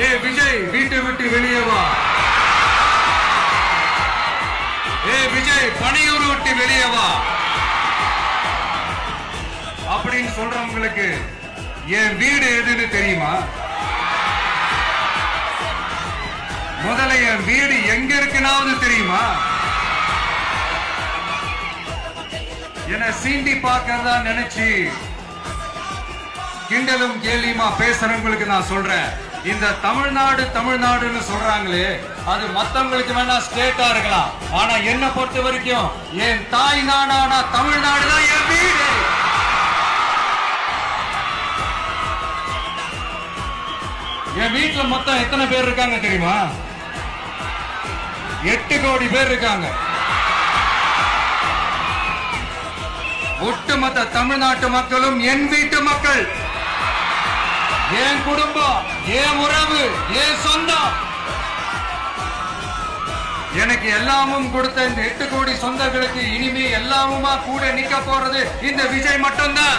ஏ விஜய் வீட்டை விட்டு வெளியே வா. ஏ விஜய் பணியூர் விட்டு வெளியே வா அப்படின்னு சொல்றவங்களுக்கு என் வீடு எதுன்னு தெரியுமா? முதல்ல என் வீடு எங்க இருக்குனாவது தெரியுமா? என்ன சீண்டி பார்க்கறதா நினைச்சு கிண்டலும் கேலியுமா பேசுறவங்களுக்கு நான் சொல்றேன், இந்த தமிழ்நாடு தமிழ்நாடுன்னு சொல்றாங்களே, அது மத்தவங்களுக்கு வேணா ஸ்டேட்டா இருக்கலாம், ஆனா என்ன பொறுத்த வரைக்கும் என் தாய் நாடான தமிழ்நாடு தான் என் வீடு. என் வீட்டுல மொத்தம் எத்தனை பேர் இருக்காங்க தெரியுமா? 8 கோடி பேர் இருக்காங்க. ஒட்டுமொத்த தமிழ்நாட்டு மக்களும் என் வீட்டு மக்கள், என் குடும்பம், என் உறவு, என் சொந்தம். எனக்கு எல்லாமும் கொடுத்த இந்த 8 கோடி சொந்தங்களுக்கு இனிமே எல்லாமுமா கூட நிக்க போறது இந்த விஜய் மட்டும்தான்.